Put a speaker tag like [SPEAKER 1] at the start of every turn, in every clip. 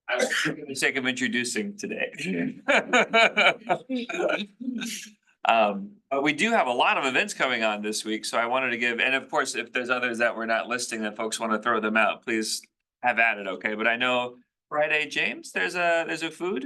[SPEAKER 1] I'm for the sake of introducing today. But we do have a lot of events coming on this week, so I wanted to give, and of course, if there's others that we're not listing that folks want to throw them out, please have at it, okay? But I know Friday, James, there's a food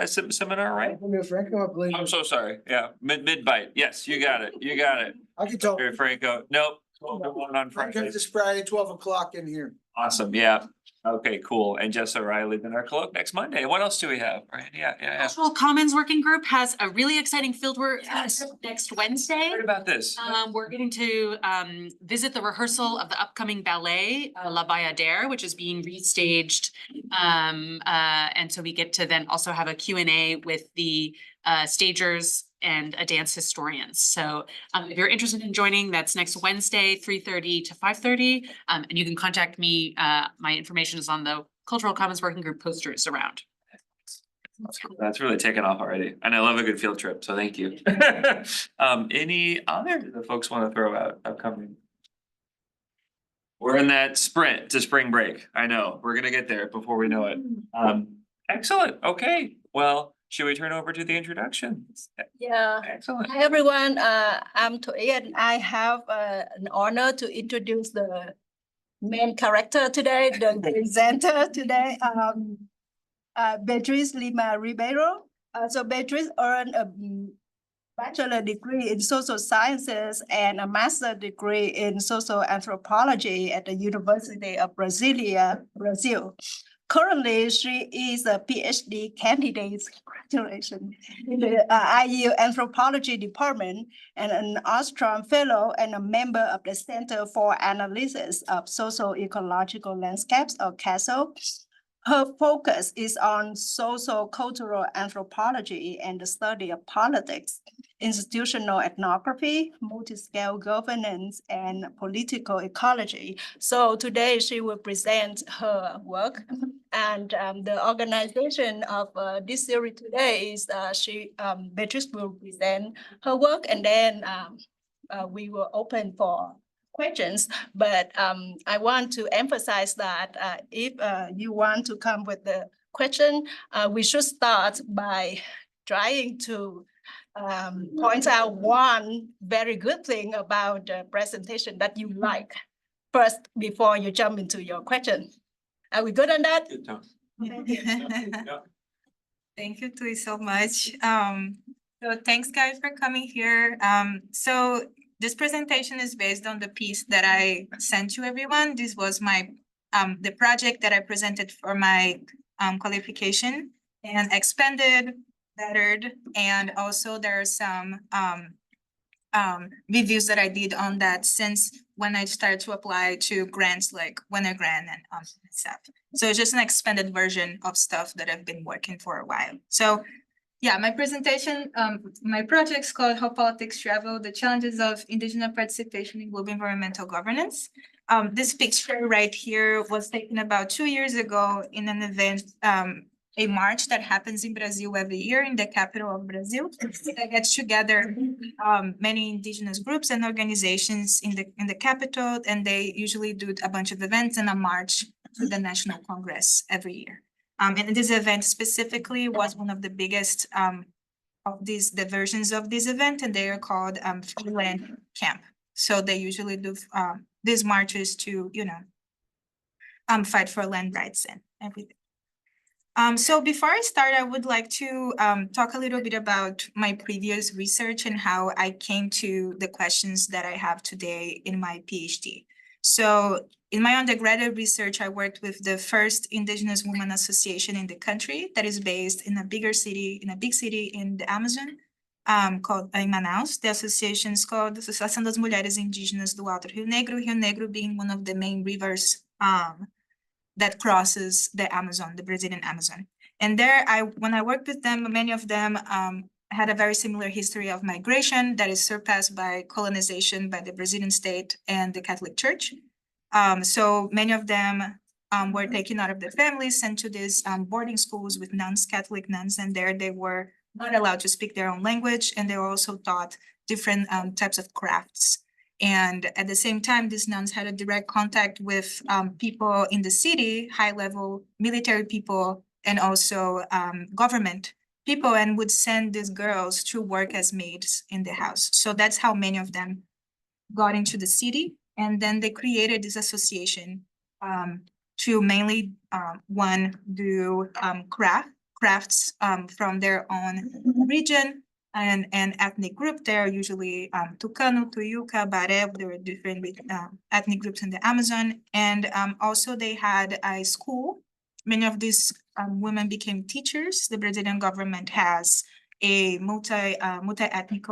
[SPEAKER 1] seminar, right?
[SPEAKER 2] Franco, I believe.
[SPEAKER 1] I'm so sorry. Yeah, mid bite. Yes, you got it. You got it.
[SPEAKER 2] I can talk.
[SPEAKER 1] Franco. Nope. One on Friday.
[SPEAKER 2] This Friday, 12 o'clock in here.
[SPEAKER 1] Awesome. Yeah. Okay, cool. And Jess O'Reilly, then our colloque next Monday. What else do we have? Right. Yeah.
[SPEAKER 3] Cultural Commons Working Group has a really exciting field work next Wednesday.
[SPEAKER 1] What about this?
[SPEAKER 3] We're getting to visit the rehearsal of the upcoming ballet, La Bayadere, which is being restaged. And so we get to then also have a Q&A with the stagers and a dance historian. So if you're interested in joining, that's next Wednesday, 3:30 to 5:30. And you can contact me. My information is on the Cultural Commons Working Group posters around.
[SPEAKER 1] That's really taken off already. And I love a good field trip, so thank you. Any other that folks want to throw out upcoming? We're in that sprint to spring break. I know, we're gonna get there before we know it. Excellent, okay, well, should we turn over to the introductions?
[SPEAKER 4] Yeah.
[SPEAKER 1] Excellent.
[SPEAKER 4] Hi, everyone. I'm Thuy, and I have an honor to introduce the main character today, the presenter today, Beatriz Ribeiro. So Beatriz earned a bachelor degree in social sciences and a master degree in social anthropology at the University of Brasilia, Brazil. Currently, she is a PhD candidate, congratulations, in the IU Anthropology Department and an Ostrom Fellow and a member of the Center for Analysis of Socio-Ecological Landscapes, or CASO. Her focus is on socio-cultural anthropology and the study of politics, institutional ethnography, multi-scale governance, and political ecology. So today she will present her work. And the organization of this series today is Beatriz will present her work, and then we will open for questions, but I want to emphasize that if you want to come with the question, we should start by trying to point out one very good thing about the presentation that you like first before you jump into your question. Are we good on that?
[SPEAKER 1] Good talk.
[SPEAKER 5] Thank you, Thuy, so much. So thanks, guys, for coming here. So this presentation is based on the piece that I sent to everyone. This was my the project that I presented for my qualification, and expanded, bettered, and also there are some reviews that I did on that since when I started to apply to grants like Winter Grant and stuff. So it's just an expanded version of stuff that I've been working for a while. So yeah, my presentation, my project's called How Politics Travel, the Challenges of Indigenous Participation in Global Environmental Governance. This picture right here was taken about 2 years ago in an event, a march that happens in Brazil every year in the capital of Brazil. That gets together many indigenous groups and organizations in the capital, and they usually do a bunch of events and a march to the National Congress every year. And this event specifically was one of the biggest of the versions of this event, and they are called Free Land Camp. So they usually do these marches to, fight for land rights and everything. So before I start, I would like to talk a little bit about my previous research and how I came to the questions that I have today in my PhD. So in my undergraduate research, I worked with the first Indigenous Women Association in the country that is based in a big city in the Amazon, called in Manaus. The association is called Associação das Mulheres Indígenas do Alto Rio Negro being one of the main rivers that crosses the Amazon, the Brazilian Amazon. And there, when I worked with them, many of them had a very similar history of migration that is surpassed by colonization by the Brazilian state and the Catholic Church. So many of them were taken out of their families, sent to these boarding schools with nuns, Catholic nuns, and there they were not allowed to speak their own language, and they were also taught different types of crafts. And at the same time, these nuns had a direct contact with people in the city, high-level military people, and also government people, and would send these girls to work as maids in the house. So that's how many of them got into the city. And then they created this association to mainly one do crafts from their own region and ethnic group. They're usually Tucano, Tuyuca, Bare. There were different ethnic groups in the Amazon. And also they had a school. Many of these women became teachers. The Brazilian government has a multi-ethnic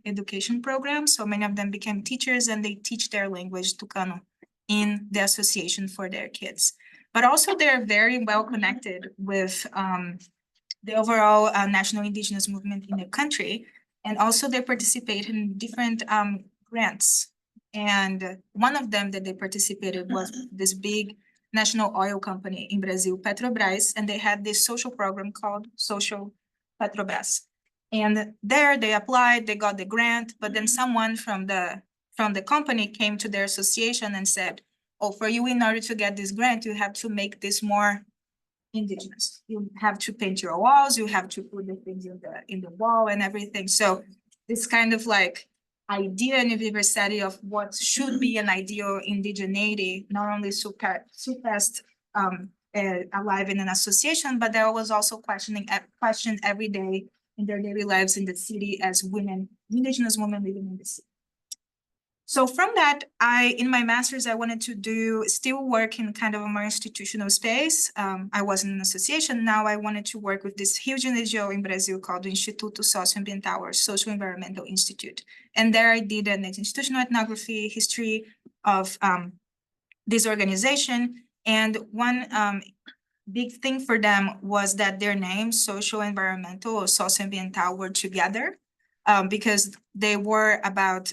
[SPEAKER 5] education program. So many of them became teachers, and they teach their language Tucano in the association for their kids. But also they're very well connected with the overall national indigenous movement in the country. And also they participate in different grants. And one of them that they participated was this big national oil company in Brazil, Petrobras, and they had this social program called Social Petrobras. And there they applied, they got the grant, but then someone from the company came to their association and said, oh, for you, in order to get this grant, you have to make this more indigenous. You have to paint your walls, you have to put the things in the wall and everything. So this kind of like idea and university of what should be an ideal indigeneity, not only surpassed alive in an association, but there was also questioned every day in their daily lives in the city as women, indigenous women living in the city. So from that, in my master's, I wanted to still work in kind of a more institutional space. I was in an association. Now I wanted to work with this huge NGO in Brazil called the Instituto Socioambiental, or Social Environmental Institute. And there I did an institutional ethnography, history of this organization. And one big thing for them was that their names, social, environmental, or socioambiental, were together. Because they were about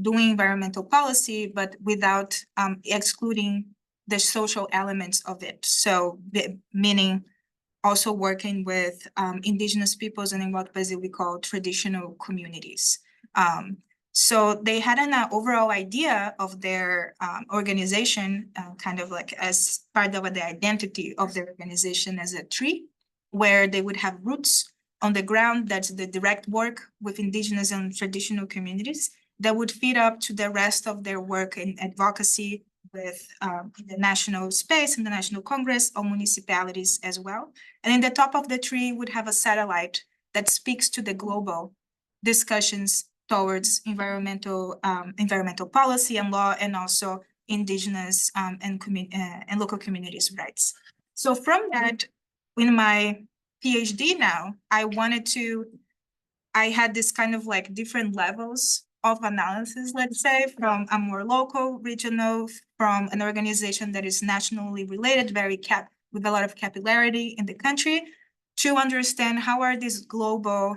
[SPEAKER 5] doing environmental policy, but without excluding the social elements of it. So meaning also working with indigenous peoples and in what Brazil we call traditional communities. So they had an overall idea of their organization, kind of like as part of the identity of their organization as a tree, where they would have roots on the ground. That's the direct work with indigenous and traditional communities that would feed up to the rest of their work in advocacy with the national space and the National Congress or municipalities as well. And in the top of the tree would have a satellite that speaks to the global discussions towards environmental policy and law, and also indigenous and local communities' rights. So from that, in my PhD now, I had this kind of like different levels of analysis, let's say, from a more local, regional, from an organization that is nationally related, with a lot of capillarity in the country, to understand how are these global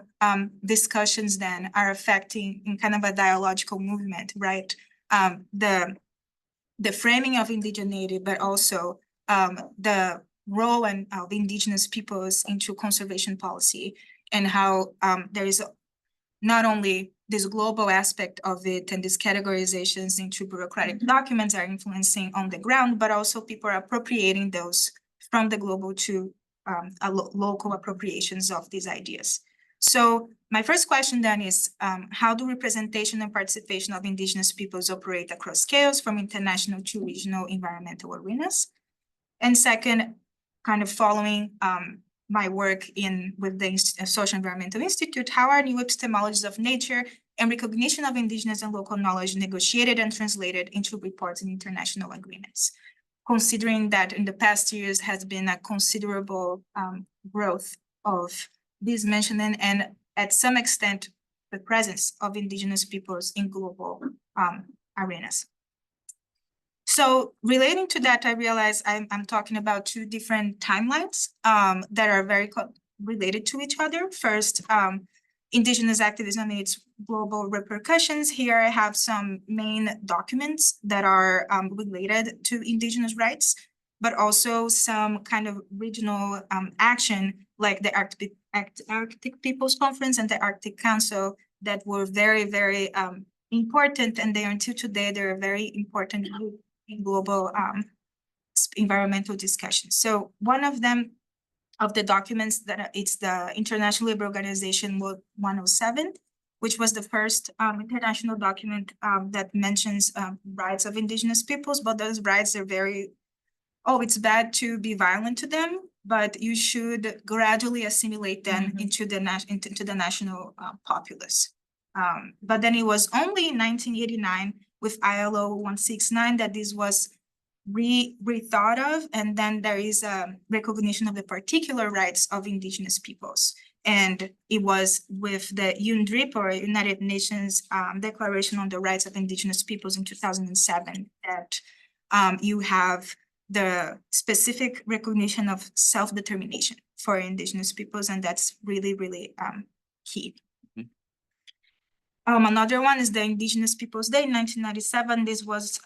[SPEAKER 5] discussions then are affecting in kind of a dialogical movement, right? The framing of indigeneity, but also the role of indigenous peoples into conservation policy, and how there is not only this global aspect of it and these categorizations into bureaucratic documents are influencing on the ground, but also people are appropriating those from the global to local appropriations of these ideas. So my first question then is, how do representation and participation of indigenous peoples operate across scales from international to regional environmental arenas? And second, kind of following my work with the Social Environmental Institute, how are new epistemologies of nature and recognition of indigenous and local knowledge negotiated and translated into reports and international agreements? Considering that in the past years has been a considerable growth of this mentioning, and at some extent, the presence of indigenous peoples in global arenas. So relating to that, I realize I'm talking about two different timelines that are very related to each other. First, indigenous activism and its global repercussions. Here I have some main documents that are related to indigenous rights, but also some kind of regional action like the Arctic Peoples Conference and the Arctic Council that were very, very important, and they until today, they're a very important group in global environmental discussions. So one of them, of the documents that it's the International Labour Organization 107, which was the first international document that mentions rights of indigenous peoples, but those rights are very, it's bad to be violent to them, but you should gradually assimilate them into the national populace. But then it was only in 1989 with ILO 169 that this was rethought of, and then there is a recognition of the particular rights of indigenous peoples. And it was with the UNDRIP, or United Nations Declaration on the Rights of Indigenous Peoples in 2007 that you have the specific recognition of self-determination for indigenous peoples, and that's really, really key. Another one is the Indigenous Peoples Day in 1997. This was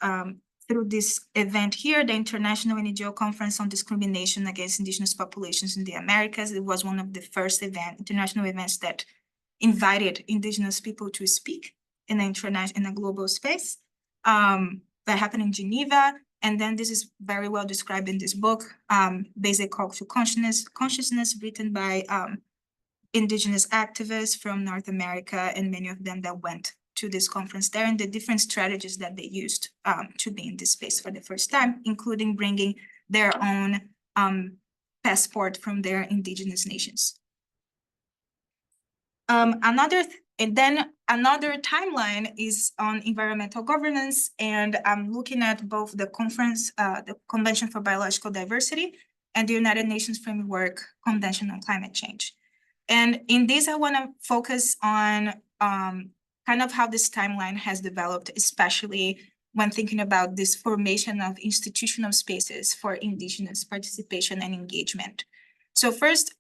[SPEAKER 5] through this event here, the International NGO Conference on Discrimination Against Indigenous Populations in the Americas. It was one of the first international events that invited indigenous people to speak in a global space. That happened in Geneva. And then this is very well described in this book, Basic Call to Consciousness, written by indigenous activists from North America, and many of them that went to this conference there, and the different strategies that they used to be in this space for the first time, including bringing their own passport from their indigenous nations. Another timeline is on environmental governance, and I'm looking at both the conference, the Convention for Biological Diversity, and the United Nations Framework Convention on Climate Change. And in this, I want to focus on kind of how this timeline has developed, especially when thinking about this formation of institutional spaces for indigenous participation and engagement. So first,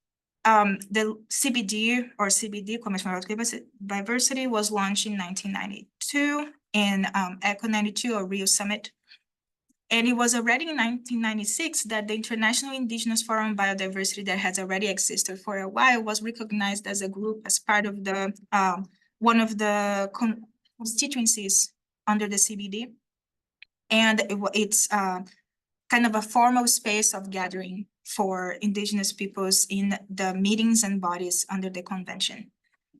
[SPEAKER 5] the CBD, or CBD, Convention on Biological Diversity, was launched in 1992 in ECO 92, or Rio Summit. And it was already in 1996 that the International Indigenous Forum on Biodiversity, that has already existed for a while, was recognized as a group, as part of the one of the constituencies under the CBD. And it's kind of a formal space of gathering for indigenous peoples in the meetings and bodies under the convention.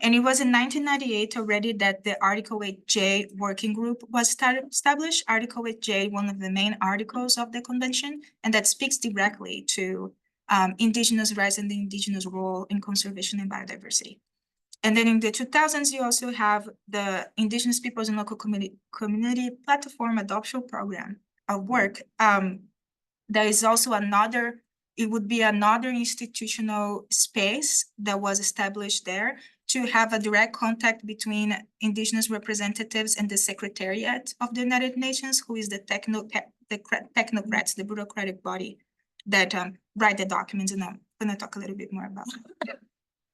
[SPEAKER 5] And it was in 1998 already that the Article 8J working group was established. Article 8J, one of the main articles of the convention, and that speaks directly to indigenous rights and the indigenous role in conservation and biodiversity. And then in the 2000s, you also have the Indigenous Peoples and Local Community Platform Adoption Program of work. There is also another, it would be another institutional space that was established there to have a direct contact between indigenous representatives and the Secretariat of the United Nations, who is the technocrats, the bureaucratic body that write the documents, and I'm gonna talk a little bit more about that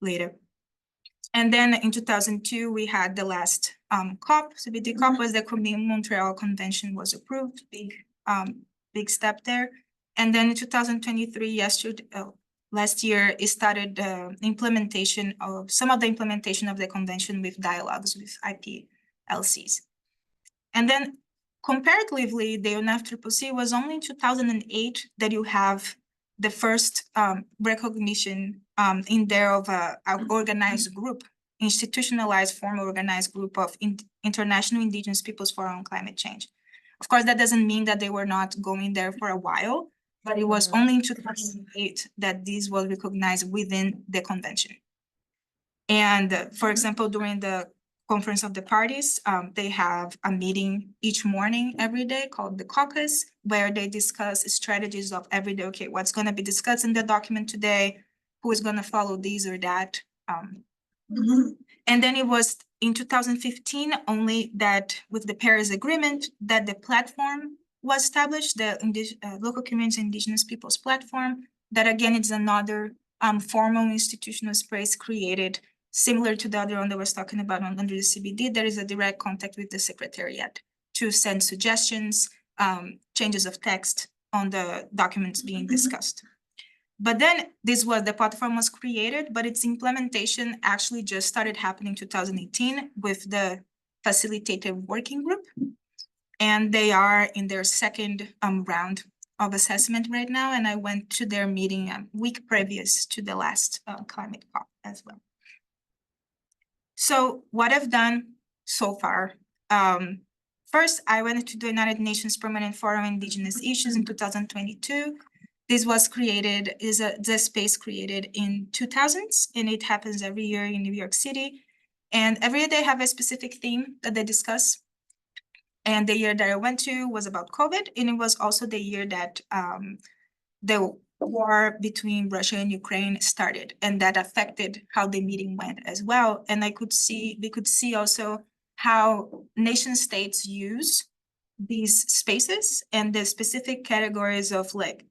[SPEAKER 5] later. And then in 2002, we had the last COP, CBD COP, was the Montreal Convention was approved, big step there. And then in 2023, last year, it started implementation of some of the implementation of the convention with dialogues with IPLCs. And then comparatively, the UNFCCC was only in 2008 that you have the first recognition in there of an organized group, institutionalized, formal organized group of international indigenous peoples for on climate change. Of course, that doesn't mean that they were not going there for a while, but it was only in 2008 that this was recognized within the convention. And for example, during the Conference of the Parties, they have a meeting each morning, every day, called the caucus, where they discuss strategies of every day. Okay, what's going to be discussed in the document today? Who is going to follow this or that? And then it was in 2015 only that with the Paris Agreement that the platform was established, the Local Communities and Indigenous Peoples Platform, that again, it's another formal institutional space created similar to the other one that I was talking about under the CBD. There is a direct contact with the Secretariat to send suggestions, changes of text on the documents being discussed. But then the platform was created, but its implementation actually just started happening in 2018 with the facilitated working group. And they are in their second round of assessment right now, and I went to their meeting a week previous to the last climate COP as well. So what I've done so far, first, I went to the United Nations Permanent Forum on Indigenous Issues in 2022. This was created, the space created in 2000s, and it happens every year in New York City. And every year they have a specific theme that they discuss. And the year that I went to was about COVID, and it was also the year that the war between Russia and Ukraine started, and that affected how the meeting went as well. And we could see also how nation states use these spaces and the specific categories of like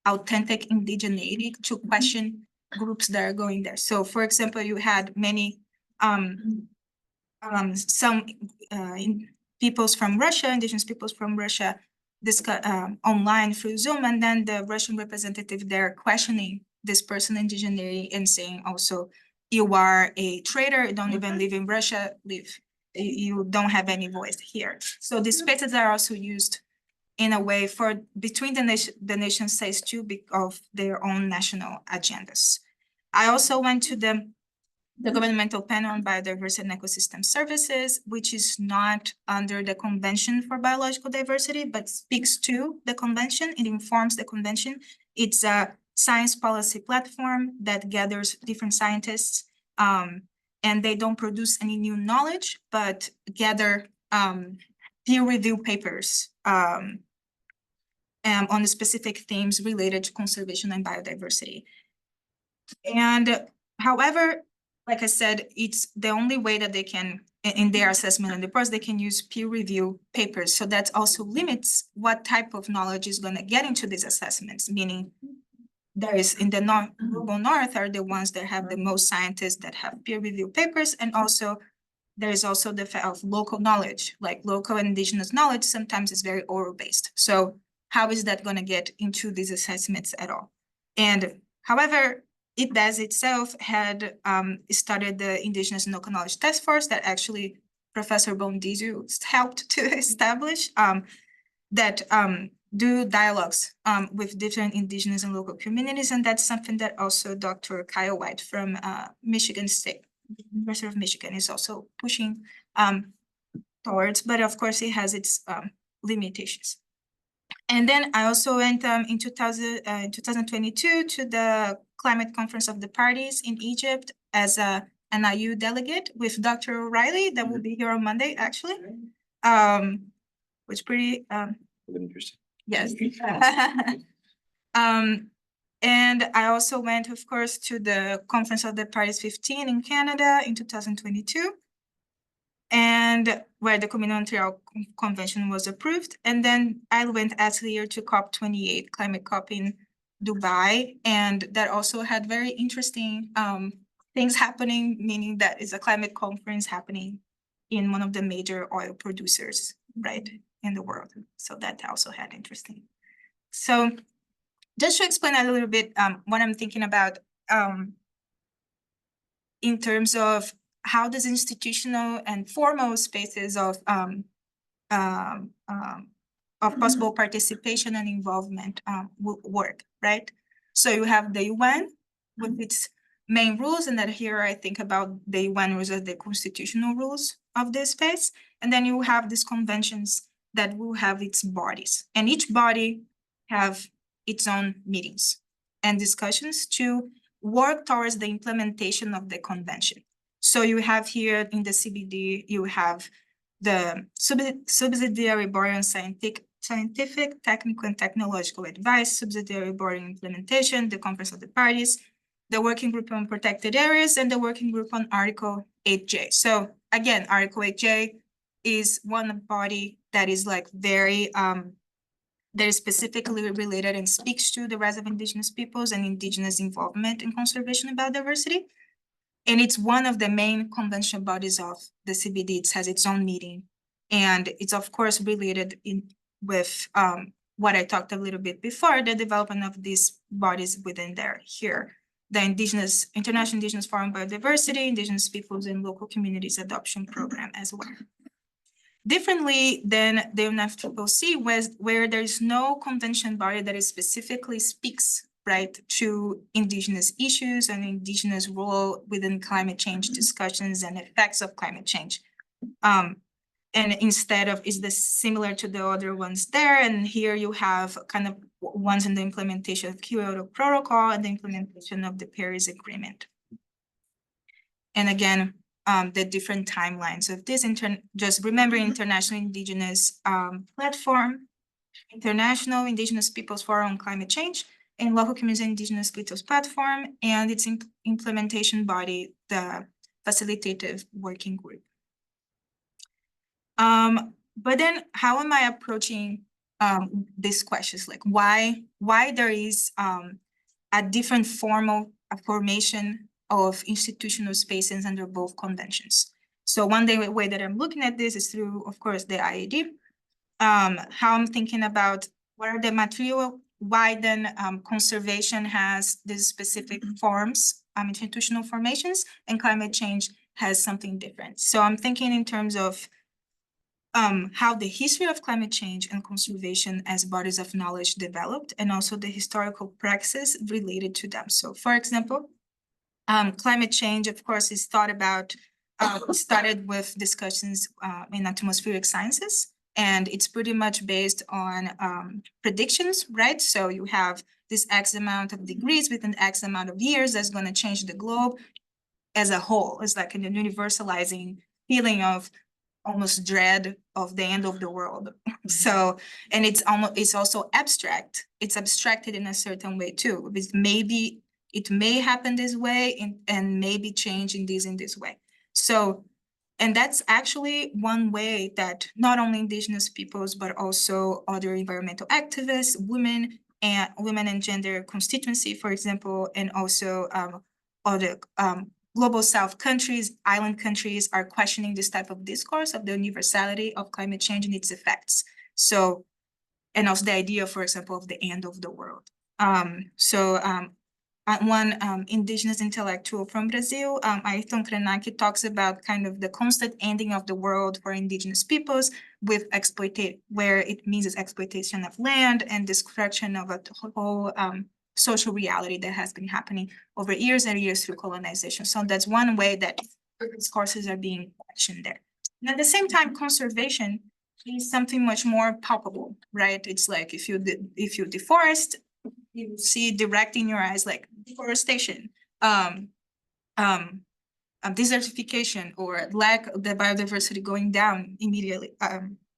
[SPEAKER 5] authentic indigeneity to question groups that are going there. So for example, you had many peoples from Russia, indigenous peoples from Russia, online through Zoom, and then the Russian representative there questioning this person indigeneity and saying also, you are a traitor, you don't even live in Russia, you don't have any voice here. So these spaces are also used in a way for between the nation states to be of their own national agendas. I also went to the governmental panel on biodiversity and ecosystem services, which is not under the Convention for Biological Diversity, but speaks to the convention. It informs the convention. It's a science policy platform that gathers different scientists, and they don't produce any new knowledge, but gather peer review papers on the specific themes related to conservation and biodiversity. And however, like I said, it's the only way that they can, in their assessment and reports, they can use peer review papers. So that also limits what type of knowledge is going to get into these assessments, meaning there is in the global north are the ones that have the most scientists that have peer review papers. And also there is also the fact of local knowledge, like local and indigenous knowledge sometimes is very oral based. So how is that going to get into these assessments at all? And however, IDDAS itself had started the Indigenous and Local Knowledge Task Force that actually Professor Bondizu helped to establish that do dialogues with different indigenous and local communities. And that's something that also Dr. Kyle White from Michigan State, University of Michigan is also pushing towards, but of course it has its limitations. And then I also went in 2022 to the Climate Conference of the Parties in Egypt as an IU delegate with Dr. O'Reilly that will be here on Monday, actually, which pretty
[SPEAKER 1] Interesting.
[SPEAKER 5] yes. And I also went, of course, to the Conference of the Parties 15 in Canada in 2022. And where the Community Montreal Convention was approved. And then I went last year to COP28, Climate COP in Dubai. And that also had very interesting things happening, meaning that it's a climate conference happening in one of the major oil producers, right, in the world. So that also had interesting. So just to explain a little bit what I'm thinking about in terms of how does institutional and formal spaces of possible participation and involvement work, right? So you have the UN with its main rules, and that here I think about the UN rules as the constitutional rules of this space. And then you have these conventions that will have its bodies, and each body have its own meetings and discussions to work towards the implementation of the convention. So you have here in the CBD, you have the subsidiary board on scientific, technical, and technological advice, subsidiary board on implementation, the Conference of the Parties, the working group on protected areas, and the working group on Article 8J. So again, Article 8J is one body that is like very, that is specifically related and speaks to the rights of indigenous peoples and indigenous involvement in conservation and biodiversity. And it's one of the main convention bodies of the CBD. It has its own meeting. And it's of course related with what I talked a little bit before, the development of these bodies within there here. The International Indigenous Forum Biodiversity, Indigenous Peoples and Local Communities Adoption Program as well. differently than the UNFCCC, where there's no convention body that specifically speaks, right, to indigenous issues and indigenous role within climate change discussions and effects of climate change. And instead of, is this similar to the other ones there? And here you have kind of ones in the implementation of Kyoto Protocol and the implementation of the Paris Agreement. And again, the different timelines of this, just remember International Indigenous Platform, International Indigenous Peoples Forum on Climate Change, and Local Community Indigenous Peoples Platform, and its implementation body, the Facilitative Working Group. But then how am I approaching these questions? Like why there is a different formation of institutional spaces under both conventions. So one way that I'm looking at this is through, of course, the IAD. How I'm thinking about what are the material, why then conservation has these specific forms, institutional formations, and climate change has something different. So I'm thinking in terms of how the history of climate change and conservation as bodies of knowledge developed, and also the historical practices related to them. So for example, climate change, of course, is thought about, started with discussions in atmospheric sciences, and it's pretty much based on predictions, right? So you have this X amount of degrees within X amount of years that's going to change the globe as a whole. It's like an universalizing feeling of almost dread of the end of the world. So, and it's also abstract. It's abstracted in a certain way too. Maybe it may happen this way and maybe change in this way. So, and that's actually one way that not only indigenous peoples, but also other environmental activists, women and gender constituency, for example, and also other global South countries, island countries are questioning this type of discourse of the universality of climate change and its effects. So, and also the idea, for example, of the end of the world. One indigenous intellectual from Brazil, Ayrton Krenak, talks about kind of the constant ending of the world for indigenous peoples with where it means it's exploitation of land and destruction of a whole social reality that has been happening over years and years through colonization. So that's one way that discourses are being questioned there. And at the same time, conservation is something much more palpable, right? It's like if you deforest, you see direct in your eyes, like deforestation, desertification, or lack of the biodiversity going down immediately,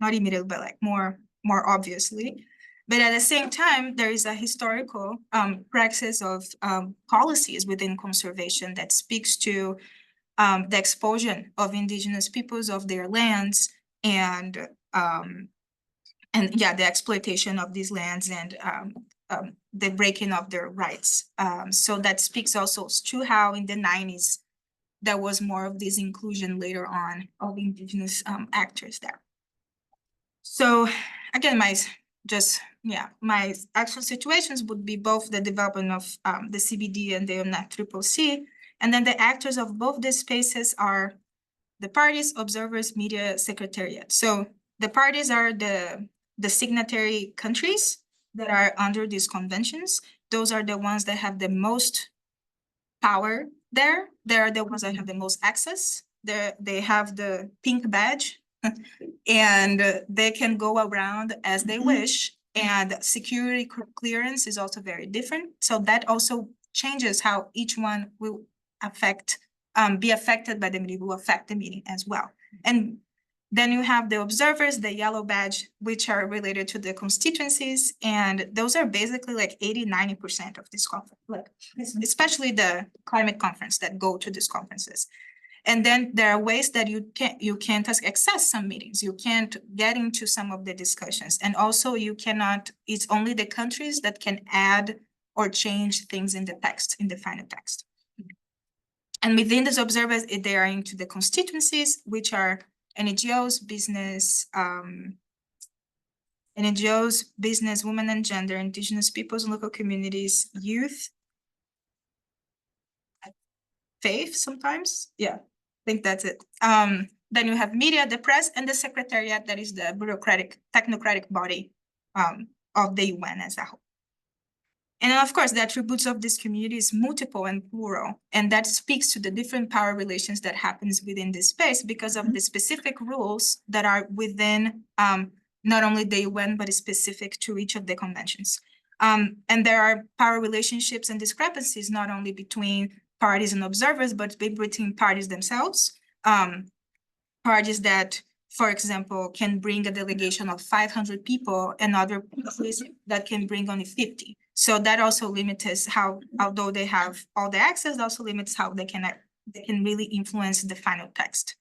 [SPEAKER 5] not immediately, but like more obviously. But at the same time, there is a historical praxis of policies within conservation that speaks to the exposure of indigenous peoples of their lands and yeah, the exploitation of these lands and the breaking of their rights. So that speaks also to how in the 90s, there was more of this inclusion later on of indigenous actors there. So again, my actual situations would be both the development of the CBD and the UNFCCC, and then the actors of both these spaces are the parties, observers, media, secretariat. So the parties are the signatory countries that are under these conventions. Those are the ones that have the most power there. They are the ones that have the most access. They have the pink badge and they can go around as they wish. And security clearance is also very different. So that also changes how each one will be affected by the meeting, will affect the meeting as well. And then you have the observers, the yellow badge, which are related to the constituencies. And those are basically like 80–90% of this conference, like especially the climate conference that go to these conferences. And then there are ways that you can't access some meetings. You can't get into some of the discussions. And also you cannot, it's only the countries that can add or change things in the text, in the final text. And within these observers, they are into the constituencies, which are NGOs, business, women and gender, indigenous peoples and local communities, youth, faith sometimes. Yeah, I think that's it. then you have media, the press, and the secretariat, that is the bureaucratic, technocratic body of the UN as a whole. And of course, the attributes of this community is multiple and plural, and that speaks to the different power relations that happens within this space because of the specific rules that are within not only the UN, but is specific to each of the conventions. And there are power relationships and discrepancies, not only between parties and observers, but between parties themselves. Parties that, for example, can bring a delegation of 500 people and other parties that can bring only 50. So that also limits how, although they have all the access, also limits how they can really influence the final text.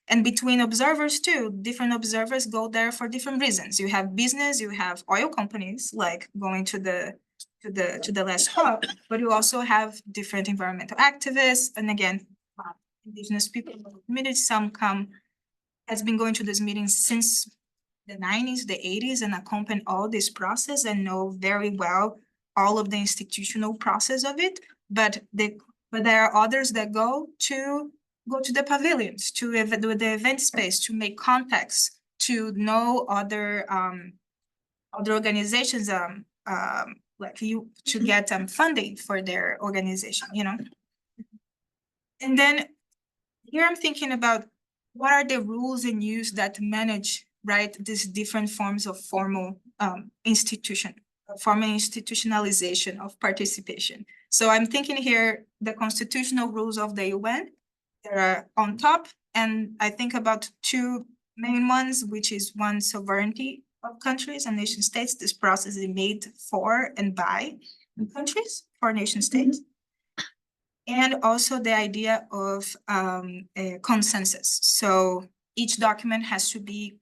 [SPEAKER 5] And between observers too, different observers go there for different reasons. You have business, you have oil companies like going to the last hub, but you also have different environmental activists. And again, indigenous people in the community, some has been going to these meetings since the 90s, the 80s, and accompany all this process and know very well all of the institutional process of it. But there are others that go to the pavilions, to the event space, to make contacts, to know other organizations, like you, to get funding for their organization, you know. And then here I'm thinking about what are the rules and use that manage, right, these different forms of formal institutionalization of participation. So I'm thinking here the constitutional rules of the UN that are on top, and I think about two main ones, which is one, sovereignty of countries and nation states. This process is made for and by countries, for nation states. And also the idea of a consensus. So each document has to be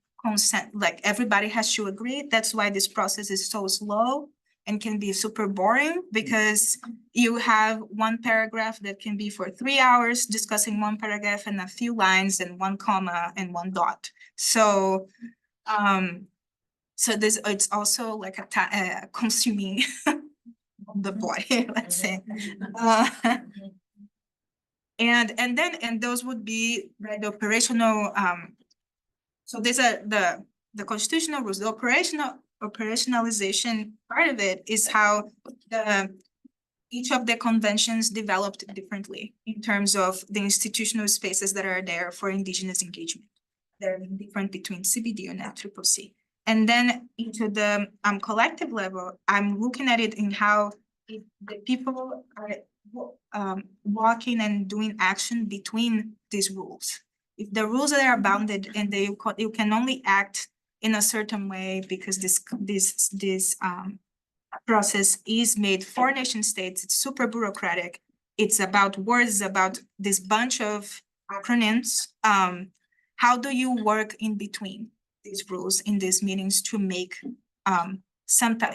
[SPEAKER 5] like everybody has to agree. That's why this process is so slow and can be super boring, because you have one paragraph that can be for 3 hours discussing one paragraph and a few lines and one comma and one dot. So so this, it's also like a consuming the boy, let's say. And those would be, right, the operational, so these are the constitutional rules. The operationalization part of it is how each of the conventions developed differently in terms of the institutional spaces that are there for indigenous engagement. They're different between CBD and FCCC. And then into the collective level, I'm looking at it in how the people are walking and doing action between these rules. If the rules are bounded and you can only act in a certain way because this process is made for nation states, it's super bureaucratic. It's about words, it's about this bunch of acronyms. How do you work in between these rules in these meetings to make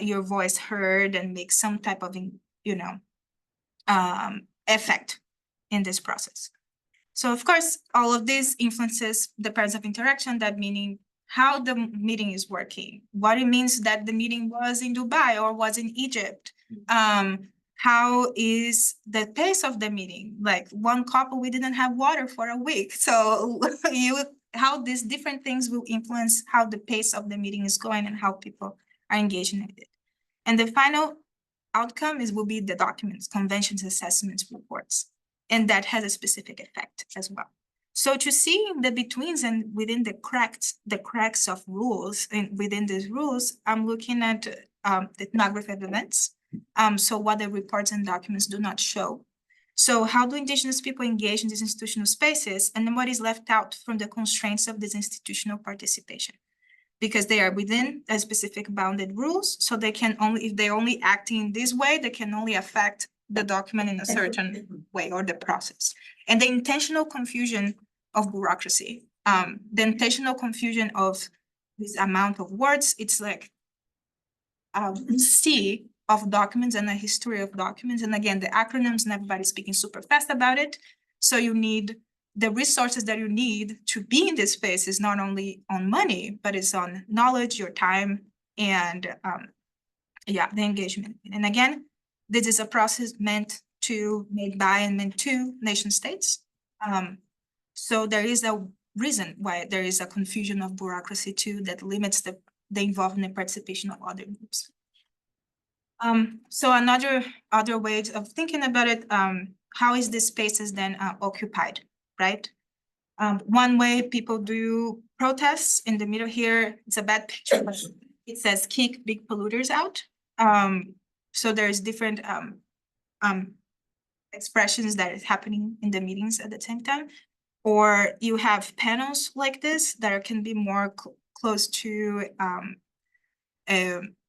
[SPEAKER 5] your voice heard and make some type of, you know, effect in this process? So of course, all of this influences the patterns of interaction, that meaning how the meeting is working, what it means that the meeting was in Dubai or was in Egypt. How is the pace of the meeting? Like one couple, we didn't have water for a week. So how these different things will influence how the pace of the meeting is going and how people are engaging in it. And the final outcome will be the documents, conventions, assessments, reports. And that has a specific effect as well. So to see the betweens and within the cracks of rules and within these rules, I'm looking at the ethnography of events. So what the reports and documents do not show. So how do indigenous people engage in these institutional spaces, and then what is left out from the constraints of this institutional participation? Because they are within a specific bounded rules, so they can only, if they're only acting this way, they can only affect the document in a certain way or the process. And the intentional confusion of bureaucracy, the intentional confusion of this amount of words, it's like a sea of documents and a history of documents. And again, the acronyms and everybody's speaking super fast about it. So you need the resources that you need to be in this space is not only on money, but it's on knowledge, your time, and the engagement. And again, this is a process made by and meant to nation states. So there is a reason why there is a confusion of bureaucracy too that limits the involvement and participation of other groups. So other ways of thinking about it, how is this spaces then occupied, right? One way people do protests in the middle here, it's a bad picture, but it says kick big polluters out. So there's different expressions that is happening in the meetings at the same time. Or you have panels like this that can be more close to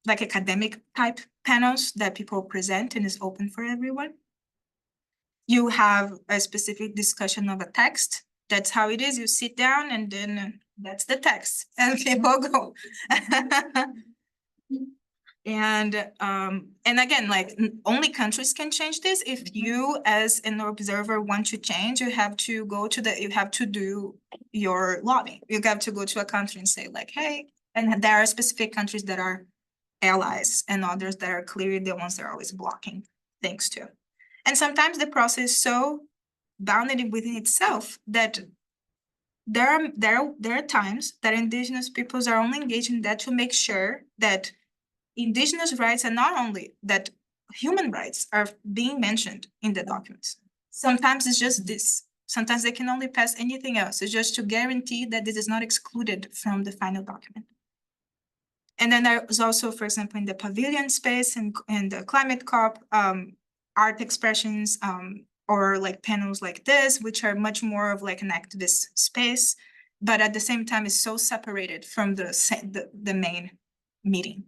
[SPEAKER 5] like academic type panels that people present and is open for everyone. You have a specific discussion of a text. That's how it is. You sit down and then that's the text and people go. And again, like only countries can change this. If you as an observer want to change, you have to go to you have to do your lobbying. You have to go to a country and say like, hey, and there are specific countries that are allies and others that are clearly the ones that are always blocking things too. And sometimes the process is so bounded within itself that there are times that indigenous peoples are only engaged in that to make sure that indigenous rights and not only that human rights are being mentioned in the documents. Sometimes it's just this. Sometimes they can only pass anything else. It's just to guarantee that this is not excluded from the final document. And then there's also, for example, in the pavilion space and the climate COP, art expressions or like panels like this, which are much more of like an activist space, but at the same time is so separated from the main meeting.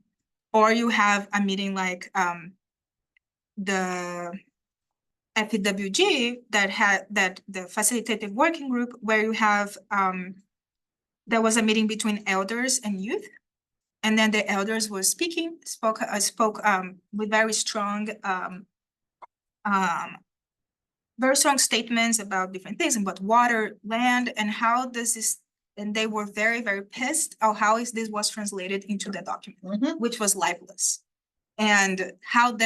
[SPEAKER 5] Or you have a meeting like the FEWG that the facilitative working group where you have there was a meeting between elders and youth, and then the elders were spoke with very strong statements about different things, about water, land, and how this is. And they were very, very pissed on how this was translated into the document, which was libelous. And how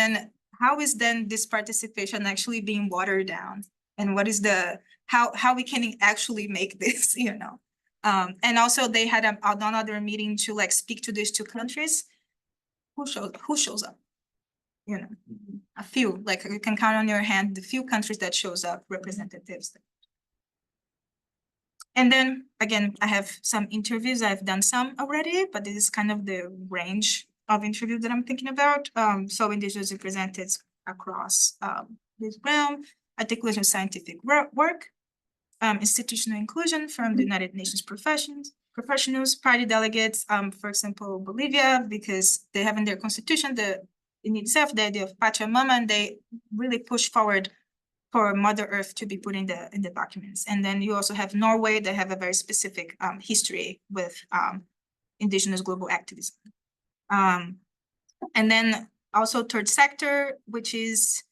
[SPEAKER 5] is then this participation actually being watered down? And what is how we can actually make this, you know? And also they had another meeting to like speak to these two countries. Who shows up? You know, a few, like you can count on your hand the few countries that shows up, representatives. And then again, I have some interviews. I've done some already, but this is kind of the range of interviews that I'm thinking about. So indigenous representatives across this realm, articulation of scientific work, institutional inclusion from the United Nations professionals, party delegates, for example, Bolivia, because they have in their constitution in itself the idea of Pachamama, and they really push forward for Mother Earth to be put in the documents. And then you also have Norway that have a very specific history with indigenous global activism. And then also third sector, which is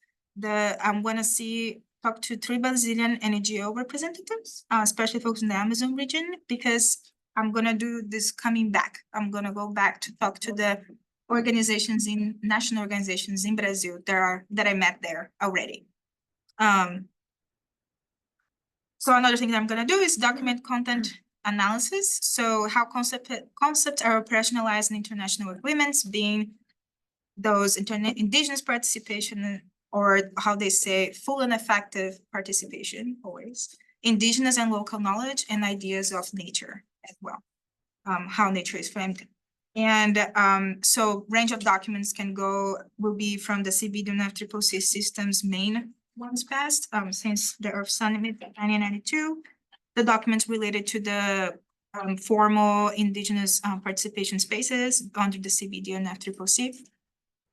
[SPEAKER 5] I'm gonna talk to 3 Brazilian NGO representatives, especially folks in the Amazon region, because I'm gonna do this coming back. I'm gonna go back to talk to the national organizations in Brazil that I met there already. So another thing that I'm gonna do is document content analysis. So how concepts are operationalized in international agreements, being those indigenous participation, or how they say full and effective participation always, indigenous and local knowledge and ideas of nature as well, how nature is framed. And so range of documents will be from the CBD-UNFCCC systems main ones passed since the Earth Summit 1992, the documents related to the formal indigenous participation spaces under the CBD-UNFCCC,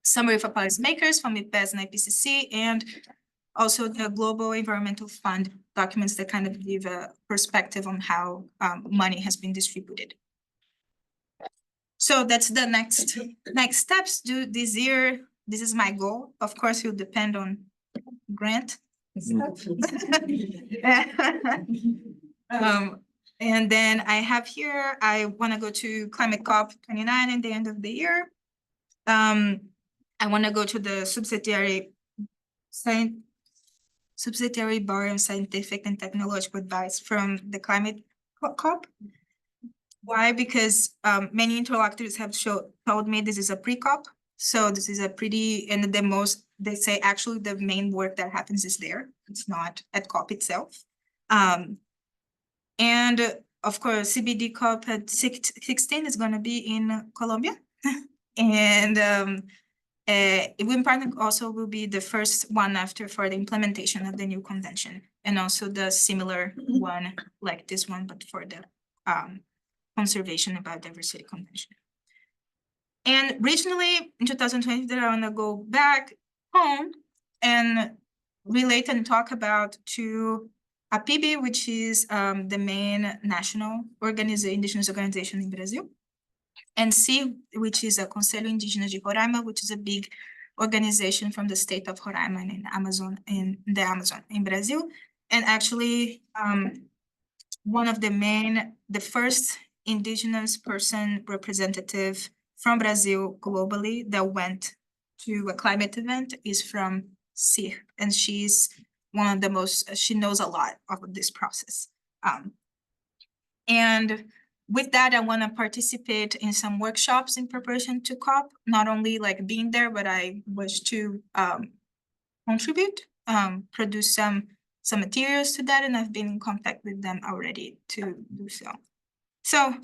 [SPEAKER 5] summary for policymakers from IPES and IPCC, and also the Global Environmental Fund documents that kind of give a perspective on how money has been distributed. So that's the next steps. Do this year. This is my goal. Of course, it will depend on grant stuff. And then I have here, I want to go to Climate COP 29 at the end of the year. I want to go to the subsidiary body of scientific and technological advice from the Climate COP. Why? Because many interlocutors have told me this is a pre-COP. So this is a pretty, and the most, they say actually the main work that happens is there. It's not at COP itself. And of course, CBD COP at 16 is gonna be in Colombia. And Wind also will be the first one after for the implementation of the new convention. And also the similar one like this one, but for the Conservation and Biodiversity Convention. And regionally, in 2020, I want to go back home and relate and talk about to APIB, which is the main national indigenous organization in Brazil, and C, which is a Conselho Indígena de Roraima, which is a big organization from the state of Roraima in the Amazon in Brazil. And actually, one of the first indigenous person representative from Brazil globally that went to a climate event is from C, and she's one of the most, she knows a lot of this process. And with that, I want to participate in some workshops in preparation to COP, not only like being there, but I wish to contribute, produce some materials to that, and I've been in contact with them already to do so. So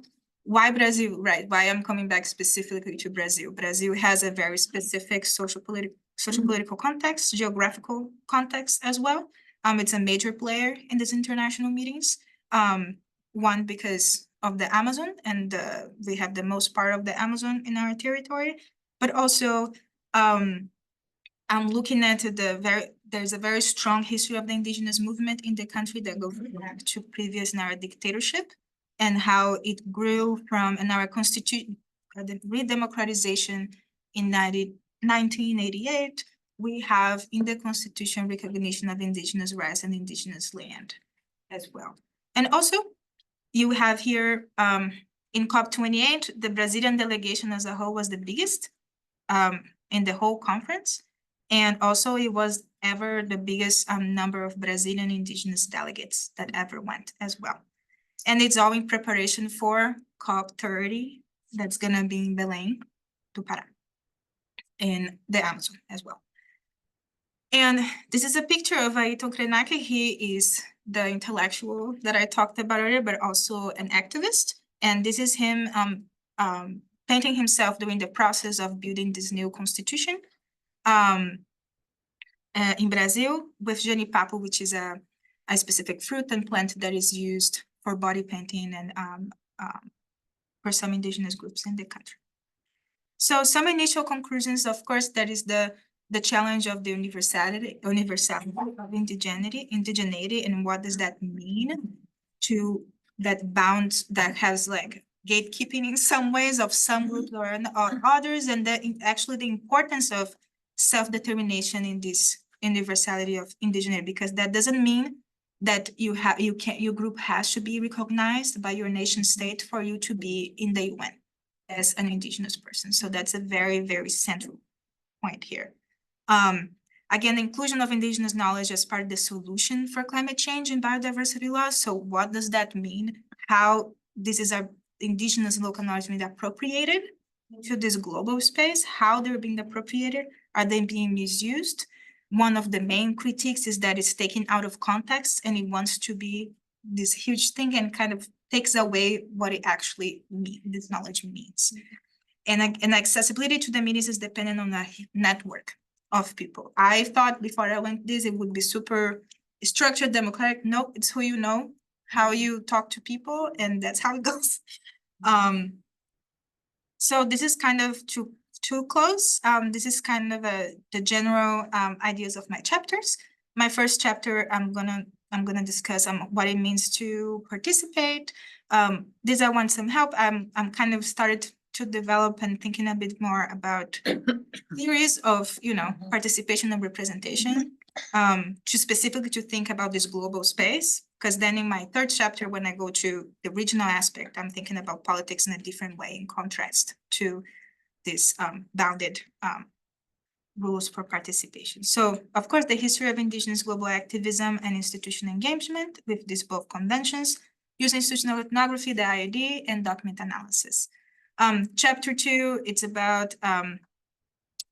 [SPEAKER 5] why Brazil, right? Why I'm coming back specifically to Brazil. Brazil has a very specific social political context, geographical context as well. It's a major player in these international meetings. One, because of the Amazon, and we have the most part of the Amazon in our territory, but also I'm looking at there's a very strong history of the indigenous movement in the country that goes back to previous Nara dictatorship, and how it grew from in our constitution, the redemocratization in 1988, we have in the constitution recognition of indigenous rights and indigenous land as well. And also, you have here in COP28, the Brazilian delegation as a whole was the biggest in the whole conference. And also it was ever the biggest number of Brazilian indigenous delegates that ever went as well. And it's all in preparation for COP30 that's gonna be in Belém do Pará, in the Amazon as well. And this is a picture of Ayrton Krenak. He is the intellectual that I talked about earlier, but also an activist. And this is him painting himself during the process of building this new constitution in Brazil with jenipapo, which is a specific fruit and plant that is used for body painting and for some indigenous groups in the country. So some initial conclusions, of course, that is the challenge of the universality of indigeneity, and what does that mean to that bound that has like gatekeeping in some ways of some groups or others, and actually the importance of self-determination in this universality of indigeneity, because that doesn't mean that your group has to be recognized by your nation state for you to be in the UN as an indigenous person. So that's a very, very central point here. Again, the inclusion of indigenous knowledge as part of the solution for climate change and biodiversity loss. So what does that mean? How this is our indigenous local knowledge being appropriated into this global space? How they're being appropriated? Are they being misused? One of the main critiques is that it's taken out of context and it wants to be this huge thing and kind of takes away what it actually means, this knowledge means. And accessibility to the meetings is dependent on a network of people. I thought before I went this, it would be super structured, democratic. No, it's who you know, how you talk to people, and that's how it goes. So this is kind of to close. This is kind of the general ideas of my chapters. My first chapter, I'm gonna discuss what it means to participate. These I want some help. I'm kind of started to develop and thinking a bit more about theories of, participation and representation, to specifically to think about this global space. Because then in my third chapter, when I go to the regional aspect, I'm thinking about politics in a different way in contrast to this bounded rules for participation. So of course, the history of indigenous global activism and institutional engagement with these both conventions, use institutional ethnography, the IID, and document analysis. Chapter 2, it's about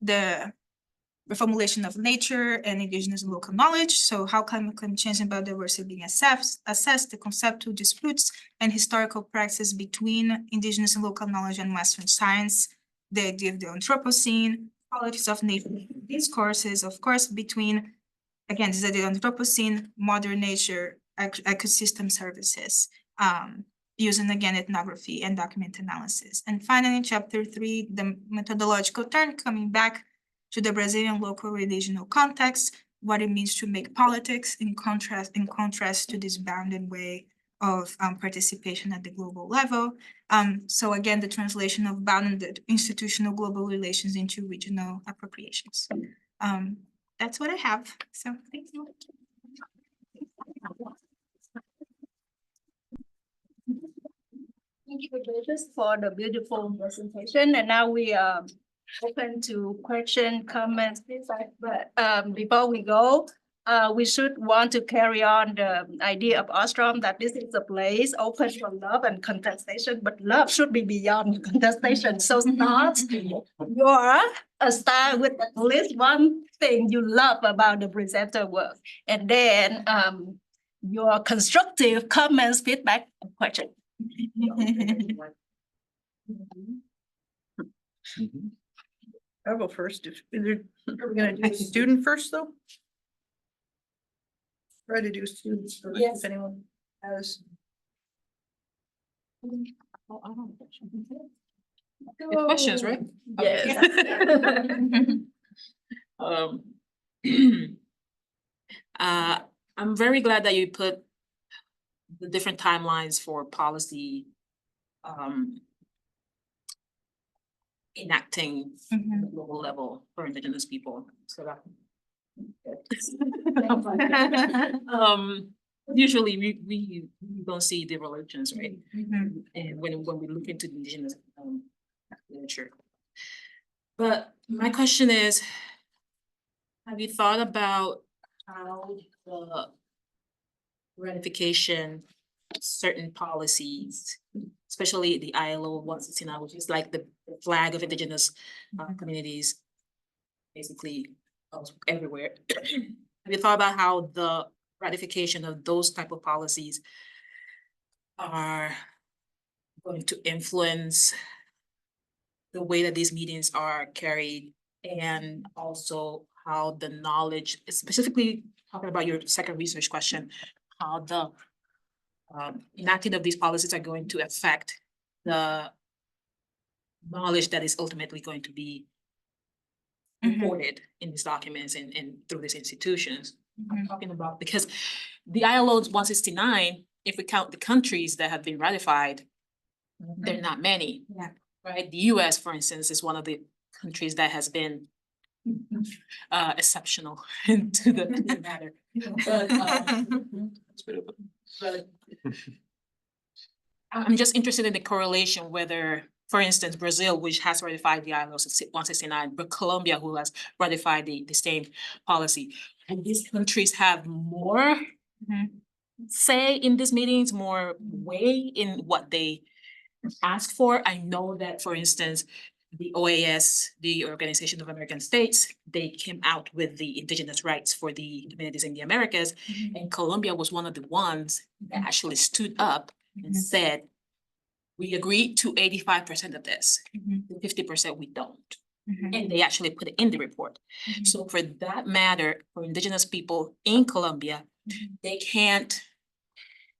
[SPEAKER 5] the reformulation of nature and indigenous and local knowledge. So how climate change and biodiversity being assessed, the conceptual disputes and historical practices between indigenous and local knowledge and Western science, the idea of the Anthropocene, qualities of nature discourses, of course, between, again, this is the Anthropocene, modern nature, ecosystem services, using again ethnography and document analysis. And finally, in chapter 3, the methodological turn, coming back to the Brazilian local regional context, what it means to make politics in contrast to this bounded way of participation at the global level. So again, the translation of bounded institutional global relations into regional appropriations. That's what I have. So thank you.
[SPEAKER 4] Thank you, Beatriz, for the beautiful presentation. And now we are open to question, comments, feedback. But before we go, we should want to carry on the idea of Ostrom that this is a place open for love and contestation, but love should be beyond contestation. So start your start with at least one thing you love about the presenter work, and then your constructive comments, feedback, and question.
[SPEAKER 6] I'll go first. Are we gonna do student first, though? Try to do students first,
[SPEAKER 4] Yes.
[SPEAKER 6] if anyone has.
[SPEAKER 7] Questions, right?
[SPEAKER 4] Yes.
[SPEAKER 7] I'm very glad that you put the different timelines for policy enacting at the global level for indigenous people. So that. Usually we don't see the relations, right? And when we look into the indigenous literature. But my question is, have you thought about how the ratification of certain policies, especially the ILO 169, which is like the flag of indigenous communities, basically everywhere. Have you thought about how the ratification of those type of policies are going to influence the way that these meetings are carried, and also how the knowledge, specifically talking about your second research question, how the enacting of these policies are going to affect the knowledge that is ultimately going to be reported in these documents and through these institutions. I'm talking about, because the ILO 169, if we count the countries that have been ratified, they're not many.
[SPEAKER 5] Yeah.
[SPEAKER 7] Right? The US, for instance, is one of the countries that has been exceptional to the matter. But I'm just interested in the correlation whether, for instance, Brazil, which has ratified the ILO 169, but Colombia, who has ratified the same policy, and these countries have more say in these meetings, more way in what they ask for. I know that, for instance, the OAS, the Organization of American States, they came out with the indigenous rights for the communities in the Americas, and Colombia was one of the ones that actually stood up and said, we agree to 85% of this, 50% we don't. And they actually put it in the report. So for that matter, for indigenous people in Colombia, they can't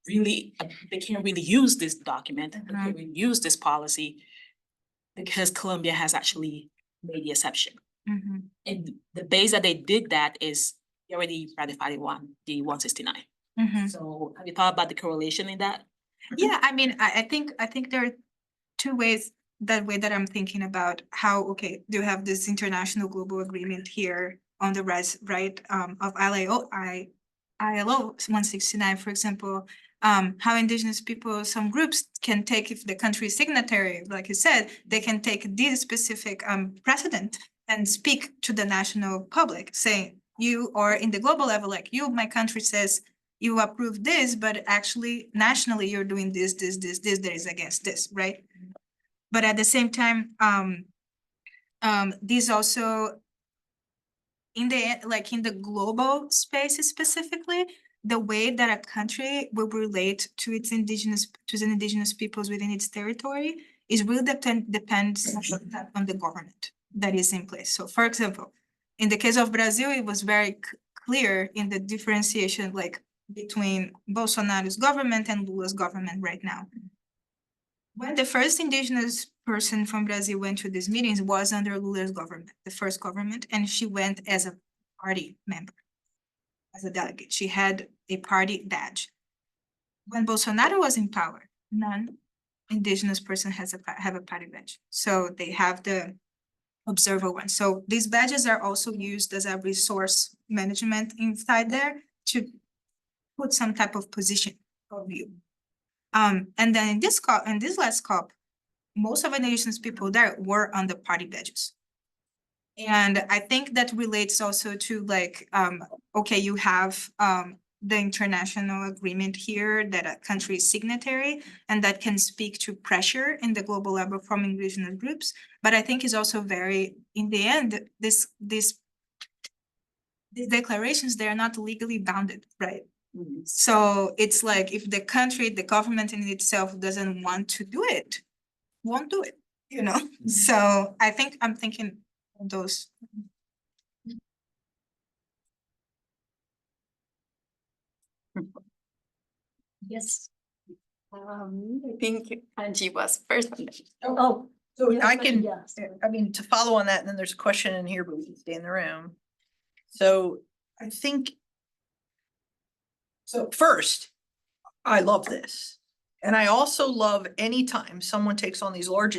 [SPEAKER 7] really use this document, they can't really use this policy, because Colombia has actually made the exception. And the base that they did that is they already ratified the 169. So have you thought about the correlation in that?
[SPEAKER 5] Yeah, I mean, I think there are two ways, that way that I'm thinking about how, okay, do you have this international global agreement here on the right of ILO 169, for example, how indigenous people, some groups can take, if the country is signatory, like you said, they can take this specific precedent and speak to the national public, saying, you, or in the global level, like you, my country says, you approve this, but actually nationally you're doing this, that is against this, right? But at the same time, these also in the global space specifically, the way that a country will relate to its indigenous peoples within its territory is really depends on the government that is in place. So for example, in the case of Brazil, it was very clear in the differentiation between Bolsonaro's government and Lula's government right now. When the first indigenous person from Brazil went to these meetings was under Lula's government, the first government, and she went as a party member, as a delegate. She had a party badge. When Bolsonaro was in power, non-indigenous person have a party badge. So they have the observer one. So these badges are also used as a resource management inside there to put some type of position of view. And then in this last COP, most of the indigenous people there were on the party badges. And I think that relates also to okay, you have the international agreement here that a country is signatory, and that can speak to pressure in the global level from indigenous groups. But I think it's also very, in the end, these declarations, they are not legally bounded, right? So it's like if the country, the government in itself doesn't want to do it, won't do it, you know? So I think I'm thinking of those.
[SPEAKER 8] Yes. I think Angie was first.
[SPEAKER 6] Oh, so
[SPEAKER 8] Yeah,
[SPEAKER 6] I can,
[SPEAKER 8] yeah.
[SPEAKER 6] I mean, to follow on that, and then there's a question in here, but we can stay in the room. So I think. So first, I love this. And I also love anytime someone takes on these large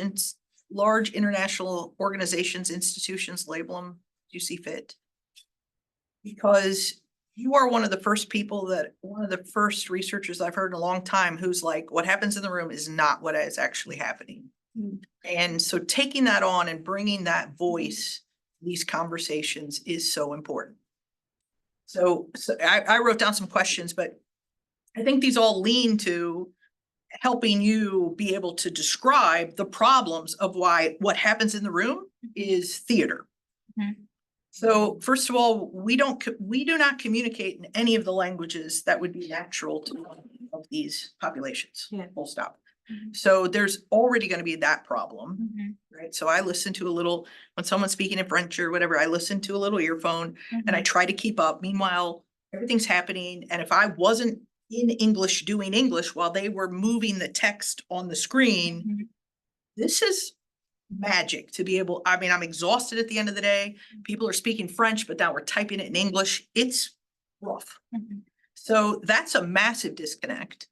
[SPEAKER 6] international organizations, institutions, label them, you see fit. Because you are one of the first researchers I've heard in a long time who's like, what happens in the room is not what is actually happening. And so taking that on and bringing that voice, these conversations is so important. So I wrote down some questions, but I think these all lean to helping you be able to describe the problems of why what happens in the room is theater. So first of all, we do not communicate in any of the languages that would be natural to one of these populations. Full stop. So there's already going to be that problem, right? So I listen to a little, when someone's speaking in French or whatever, I listen to a little earphone and I try to keep up. Meanwhile, everything's happening. And if I wasn't in English doing English while they were moving the text on the screen, this is magic to be able, I mean, I'm exhausted at the end of the day. People are speaking French, but now we're typing it in English. It's rough. So that's a massive disconnect.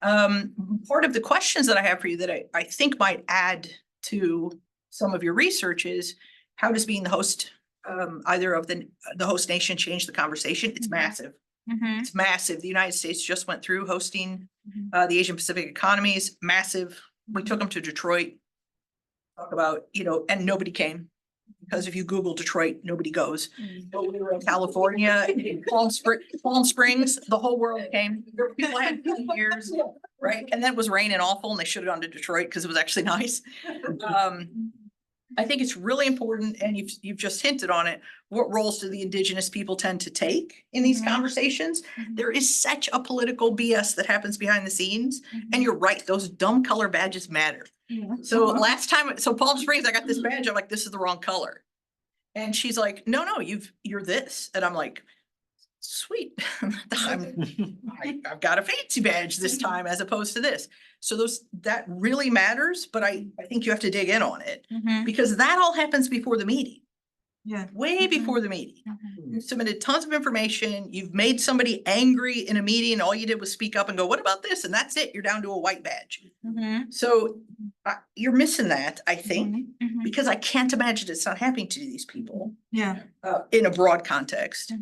[SPEAKER 6] Part of the questions that I have for you that I think might add to some of your research is, how does being the host, either of the host nation change the conversation? It's massive. It's massive. The United States just went through hosting the Asian Pacific economies, massive. We took them to Detroit. Talk about, and nobody came. Because if you Google Detroit, nobody goes. But we were in California, in Palm Springs, the whole world came. People had 2 years, right? And then it was raining awful and they should have gone to Detroit because it was actually nice. I think it's really important, and you've just hinted on it. What roles do the indigenous people tend to take in these conversations? There is such a political BS that happens behind the scenes. And you're right, those dumb color badges matter. So last time, Palm Springs, I got this badge. I'm like, this is the wrong color. And she's like, no, you're this. And I'm like, sweet. I've got a fancy badge this time as opposed to this. So that really matters, but I think you have to dig in on it because that all happens before the meeting.
[SPEAKER 5] Yeah.
[SPEAKER 6] Way before the meeting. You've submitted tons of information. You've made somebody angry in a meeting. All you did was speak up and go, what about this? And that's it. You're down to a white badge. So you're missing that, I think, because I can't imagine it's not happening to these people.
[SPEAKER 5] Yeah.
[SPEAKER 6] In a broad context.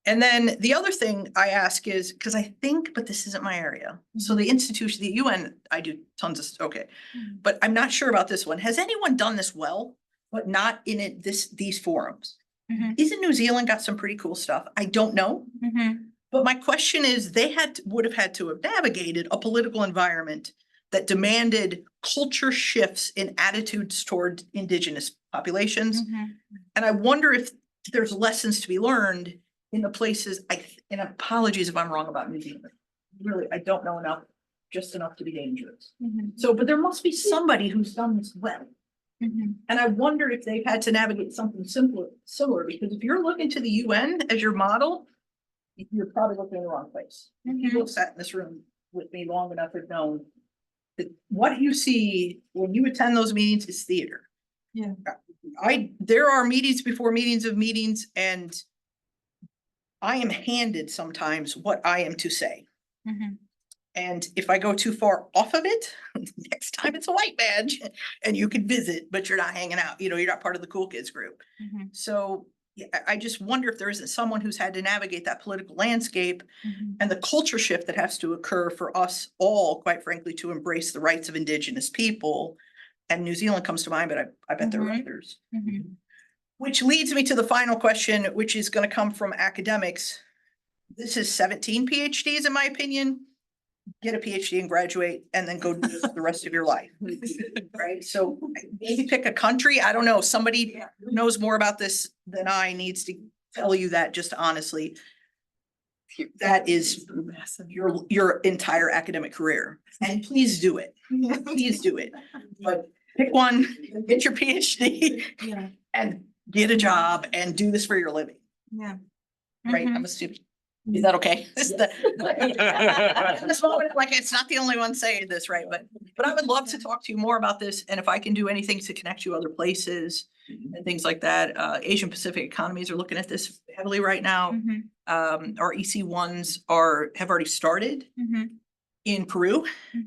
[SPEAKER 6] And then the other thing I ask is, because I think, but this isn't my area. So the institution, the UN, I do tons of, okay. But I'm not sure about this one. Has anyone done this well, but not in these forums? Isn't New Zealand got some pretty cool stuff? I don't know. But my question is, would have had to have navigated a political environment that demanded culture shifts in attitudes toward indigenous populations. And I wonder if there's lessons to be learned in the places, and apologies if I'm wrong about New Zealand. Really, I don't know enough, just enough to be dangerous. So, but there must be somebody who's done this well. And I wonder if they've had to navigate something similar, because if you're looking to the UN as your model, you're probably looking in the wrong place. People have sat in this room with me long enough have known that what you see when you attend those meetings is theater.
[SPEAKER 5] Yeah.
[SPEAKER 6] There are meetings before meetings of meetings, and I am handed sometimes what I am to say. And if I go too far off of it, next time it's a white badge and you can visit, but you're not hanging out, you're not part of the cool kids group. So yeah, I just wonder if there isn't someone who's had to navigate that political landscape and the culture shift that has to occur for us all, quite frankly, to embrace the rights of indigenous people. And New Zealand comes to mind, but I bet there are others. Which leads me to the final question, which is going to come from academics. This is 17 PhDs, in my opinion. Get a PhD and graduate, and then go do this the rest of your life. Right? So maybe pick a country. I don't know. Somebody who knows more about this than I needs to tell you that just honestly. That is your entire academic career. And please do it. Please do it. But pick one, get your PhD and get a job and do this for your living. Right? I'm assuming. Is that okay? This moment, like, it's not the only one saying this, right? But I would love to talk to you more about this, and if I can do anything to connect you other places and things like that. Asian Pacific economies are looking at this heavily right now. Our EC1s have already started in Peru.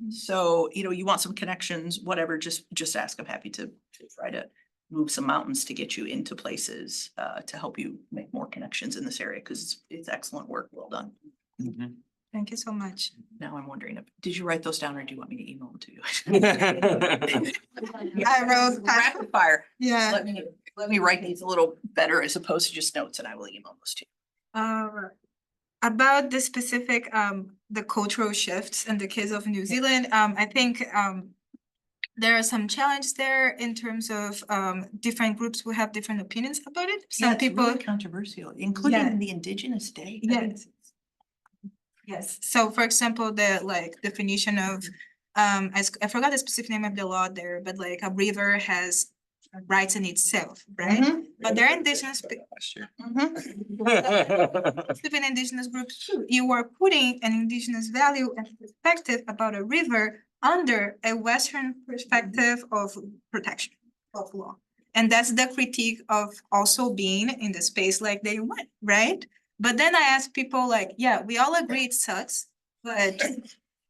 [SPEAKER 6] So, you want some connections, whatever, just ask. I'm happy to try to move some mountains to get you into places to help you make more connections in this area, because it's excellent work. Well done.
[SPEAKER 5] Thank you so much.
[SPEAKER 6] Now I'm wondering, did you write those down, or do you want me to email them to you?
[SPEAKER 5] I wrote
[SPEAKER 6] Rapid fire.
[SPEAKER 5] Yeah.
[SPEAKER 6] Let me write these a little better as opposed to just notes, and I will email those to you.
[SPEAKER 5] About the specific, the cultural shifts in the case of New Zealand, I think there are some challenges there in terms of different groups who have different opinions about it. Some people
[SPEAKER 6] really controversial, including the Indigenous Day.
[SPEAKER 5] Yes. So for example, the definition of I forgot the specific name of the law there, but like a river has rights in itself, right? But they're indigenous even indigenous groups too. You are putting an indigenous value and perspective about a river under a Western perspective of protection of law. And that's the critique of also being in the space like they went, right? But then I ask people like, yeah, we all agree it sucks, but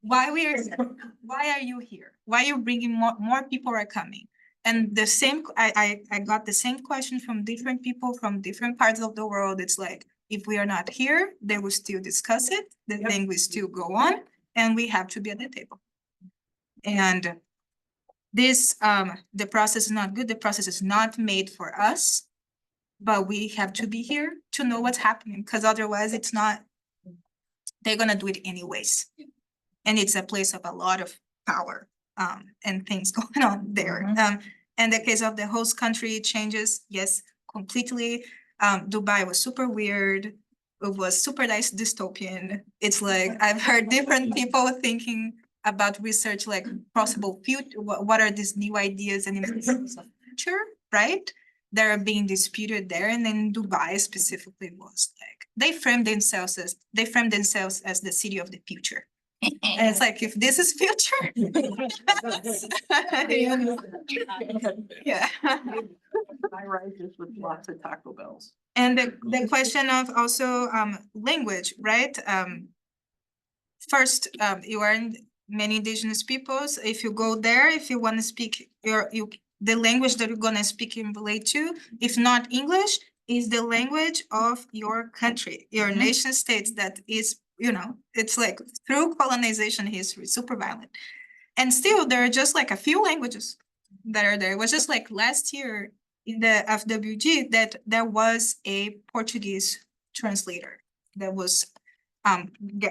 [SPEAKER 5] why are you here? Why are you bringing more people are coming? And the same, I got the same question from different people from different parts of the world. It's like, if we are not here, they will still discuss it. The thing will still go on, and we have to be at the table. And this, the process is not good. The process is not made for us, but we have to be here to know what's happening, because otherwise it's not, they're gonna do it anyways. And it's a place of a lot of power and things going on there. And the case of the host country changes, yes, completely. Dubai was super weird. It was super nice dystopian. It's like, I've heard different people thinking about research, like possible future, what are these new ideas and images of future, right? That are being disputed there. And then Dubai specifically was like, they framed themselves as the city of the future. And it's like, if this is future. Yeah.
[SPEAKER 6] I write this with lots of Taco Bells.
[SPEAKER 5] And the question of also language, right? First, you are in many indigenous peoples. If you go there, if you want to speak the language that you're gonna speak and relate to, if not English, is the language of your country, your nation states that is, it's like through colonization history, super violent. And still there are just like a few languages that are there. It was just like last year in the FWG that there was a Portuguese translator that was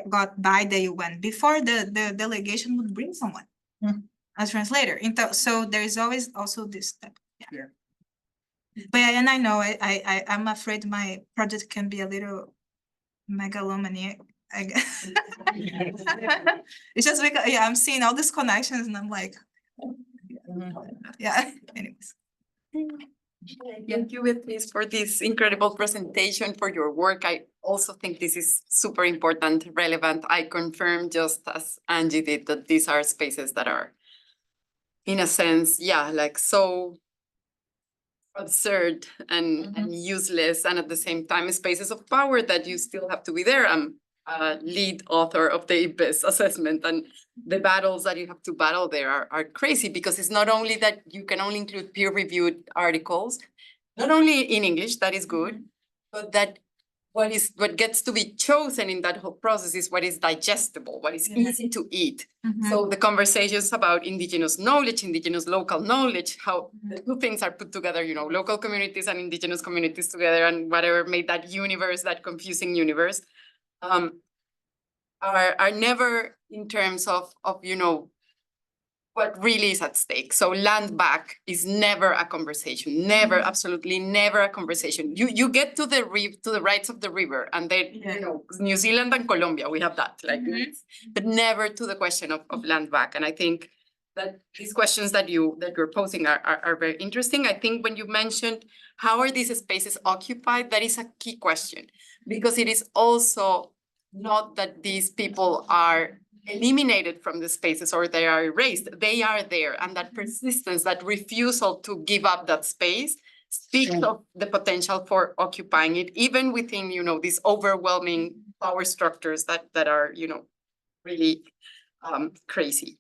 [SPEAKER 5] got by the UN before the delegation would bring someone as translator. So there is always also this step.
[SPEAKER 6] Yeah.
[SPEAKER 5] But and I know I'm afraid my project can be a little megalomaniac, I guess. It's just because I'm seeing all these connections and I'm like, yeah. Anyways.
[SPEAKER 8] Thank you, Beatriz, for this incredible presentation, for your work. I also think this is super important, relevant. I confirm, just as Angie did, that these are spaces that are, in a sense, like so absurd and useless, and at the same time spaces of power that you still have to be there. I'm a lead author of the IPES assessment, and the battles that you have to battle there are crazy, because it's not only that you can only include peer-reviewed articles, not only in English, that is good, but that what gets to be chosen in that whole process is what is digestible, what is easy to eat. So the conversations about indigenous knowledge, indigenous local knowledge, how the two things are put together, local communities and indigenous communities together, and whatever made that universe, that confusing universe, are never in terms of what really is at stake. So land back is never a conversation, never, absolutely never a conversation. You get to the rights of the river, and then New Zealand and Colombia, we have that, but never to the question of land back. And I think that these questions that you're posing are very interesting. I think when you mentioned how are these spaces occupied, that is a key question, because it is also not that these people are eliminated from the spaces or they are erased. They are there, and that persistence, that refusal to give up that space speaks of the potential for occupying it, even within, these overwhelming power structures that are, really crazy.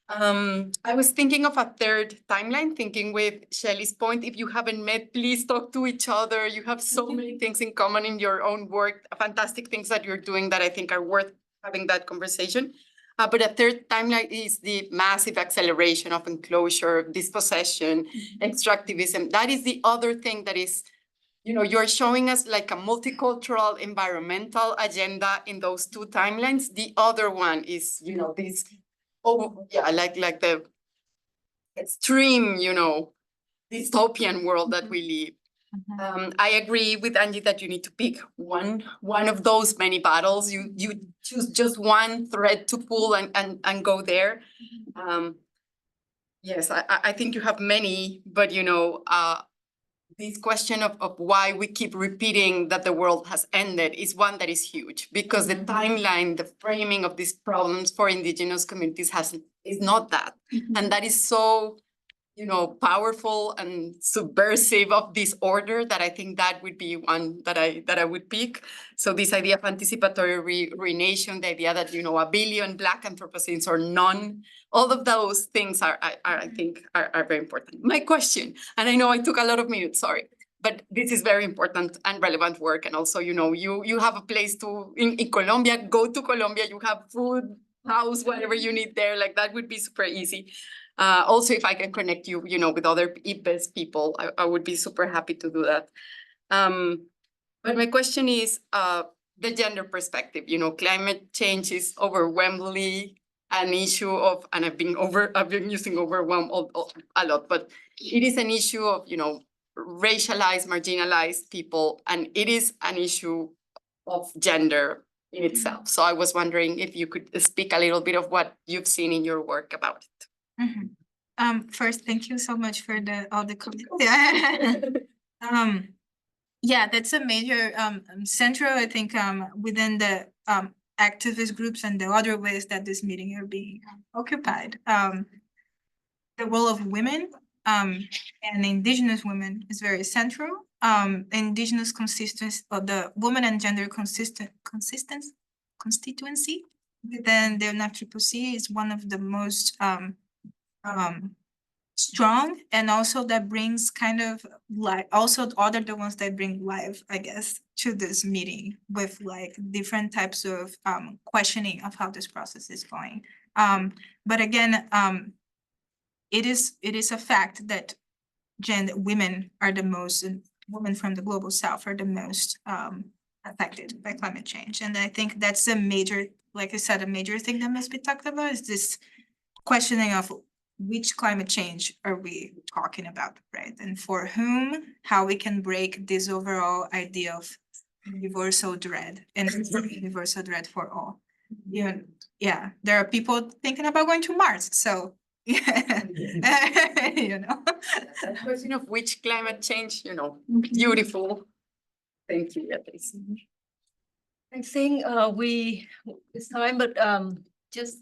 [SPEAKER 8] I was thinking of a third timeline, thinking with Shelley's point, if you haven't met, please talk to each other. You have so many things in common in your own work, fantastic things that you're doing that I think are worth having that conversation. But a third timeline is the massive acceleration of enclosure, dispossession, extractivism. That is the other thing that is, you're showing us like a multicultural environmental agenda in those two timelines. The other one is, this, like the extreme, dystopian world that we live. I agree with Angie that you need to pick one of those many battles. You choose just one thread to pull and go there. Yes, I think you have many, but this question of why we keep repeating that the world has ended is one that is huge, because the timeline, the framing of these problems for indigenous communities is not that. And that is so powerful and subversive of this order that I think that would be one that I would pick. So this idea of anticipatory renation, the idea that, a billion Black Anthropocenes or none, all of those things I think are very important. My question, and I know I took a lot of minutes, sorry, but this is very important and relevant work. And also, you have a place in Colombia, go to Colombia, you have food, house, whatever you need there, like that would be super easy. Also, if I can connect you, with other IPES people, I would be super happy to do that. But my question is the gender perspective. Climate change is overwhelmingly an issue of, and I've been using overwhelm a lot, but it is an issue of, racialized, marginalized people, and it is an issue of gender in itself. So I was wondering if you could speak a little bit of what you've seen in your work about it.
[SPEAKER 5] First, thank you so much for all the comments. Yeah, that's a major central, I think, within the activist groups and the other ways that this meeting are being occupied. The role of women and indigenous women is very central. Indigenous consistency, or the woman and gender constituency within the UNFCCC is one of the most strong, and also that brings kind of like also other the ones that bring life, I guess, to this meeting with like different types of questioning of how this process is going. But again, it is a fact that women are the most, women from the global south are the most affected by climate change. And I think that's a major, like I said, a major thing that must be talked about is this questioning of which climate change are we talking about, right? And for whom, how we can break this overall idea of universal dread and universal dread for all. Yeah, there are people thinking about going to Mars, so yeah, you know.
[SPEAKER 8] That question of which climate change, beautiful. Thank you, Beatriz.
[SPEAKER 4] I think it's time, but just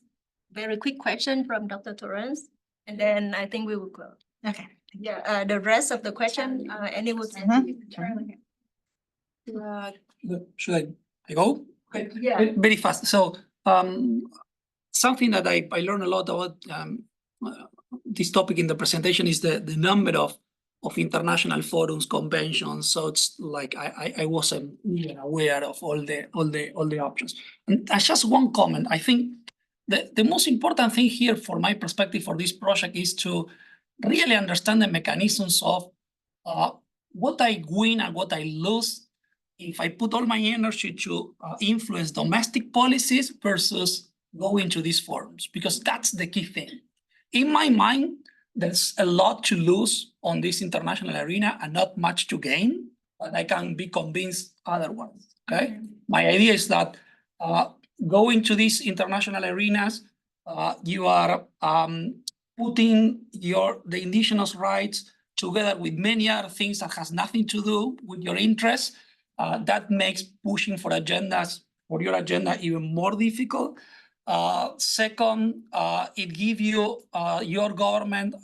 [SPEAKER 4] very quick question from Dr. Torrance, and then I think we will close.
[SPEAKER 5] Okay.
[SPEAKER 4] Yeah, the rest of the question, anyone?
[SPEAKER 9] Should I go?
[SPEAKER 4] Yeah.
[SPEAKER 9] Very fast. So something that I learned a lot about this topic in the presentation is the number of international forums, conventions. So it's like I wasn't even aware of all the options. And that's just one comment. I think the most important thing here, for my perspective for this project, is to really understand the mechanisms of what I win and what I lose if I put all my energy to influence domestic policies versus going to these forums, because that's the key thing. In my mind, there's a lot to lose on this international arena and not much to gain, but I can be convinced otherwise, okay? My idea is that going to these international arenas, you are putting the indigenous rights together with many other things that has nothing to do with your interests. That makes pushing for your agenda even more difficult. Second, it gives you your government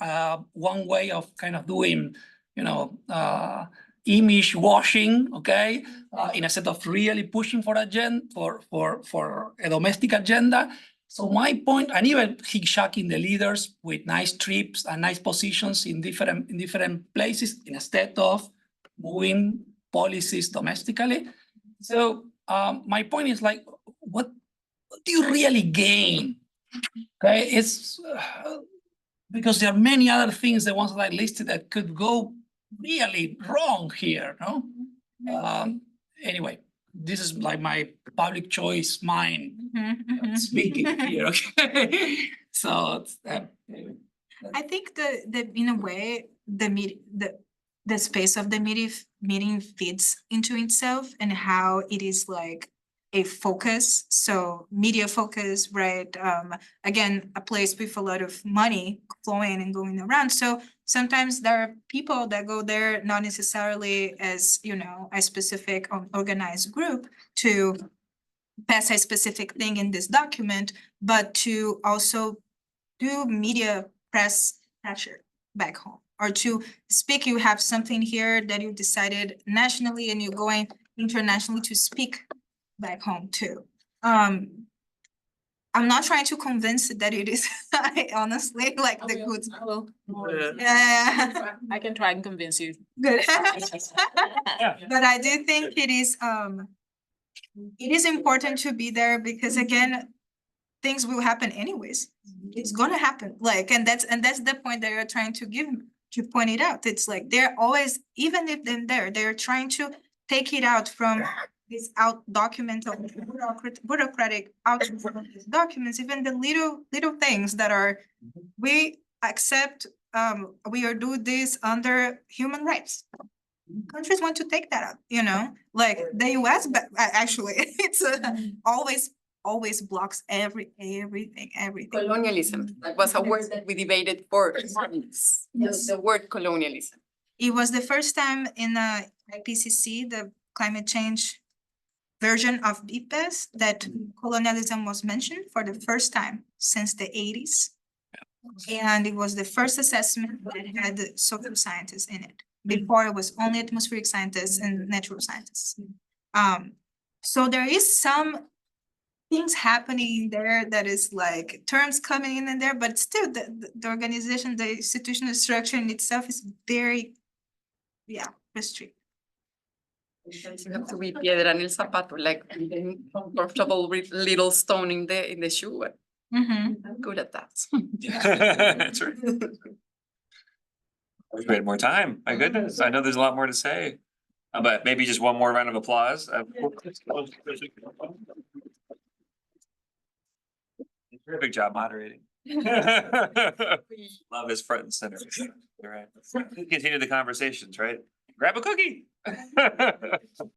[SPEAKER 9] one way of kind of doing, image washing, okay, instead of really pushing for a domestic agenda. So my point, and even hijacking the leaders with nice trips and nice positions in different places instead of moving policies domestically. So my point is like, what do you really gain? Okay, it's because there are many other things, the ones that I listed, that could go really wrong here, no? Anyway, this is like my public choice mind speaking here, okay? So anyway.
[SPEAKER 5] I think the in a way, the space of the meeting fits into itself and how it is like a focus. So media focus, right? Again, a place with a lot of money flowing and going around. So sometimes there are people that go there not necessarily as, a specific organized group to pass a specific thing in this document, but to also do media press pressure back home, or to speak. You have something here that you decided nationally and you're going internationally to speak back home too. I'm not trying to convince that it is honestly like the good. Yeah.
[SPEAKER 7] I can try and convince you.
[SPEAKER 5] Good. But I do think it is important to be there because again, things will happen anyways. It's gonna happen. And that's the point that you're trying to point it out. It's like they're always, even if they're trying to take it out from this documental bureaucratic output of these documents, even the little things that are, we accept, we are do this under human rights. Countries want to take that out, like the US, but actually it's always blocks everything.
[SPEAKER 8] Colonialism, that was a word that we debated for months.
[SPEAKER 5] Yes.
[SPEAKER 8] The word colonialism.
[SPEAKER 5] It was the first time in the IPCC, the climate change version of BPS, that colonialism was mentioned for the first time since the 80s. And it was the first assessment that had social scientists in it. Before it was only atmospheric scientists and natural scientists. So there is some things happening there that is like terms coming in there, but still the organization, the institutional structure in itself is very, restricted.
[SPEAKER 8] You have to be piedra en el zapato, like comfortable with little stone in the shoe. I'm good at that.
[SPEAKER 1] That's right. Wish we had more time. My goodness, I know there's a lot more to say. But maybe just one more round of applause. Terrific job moderating. Love is front and center. All right. Continue the conversations, right? Grab a cookie.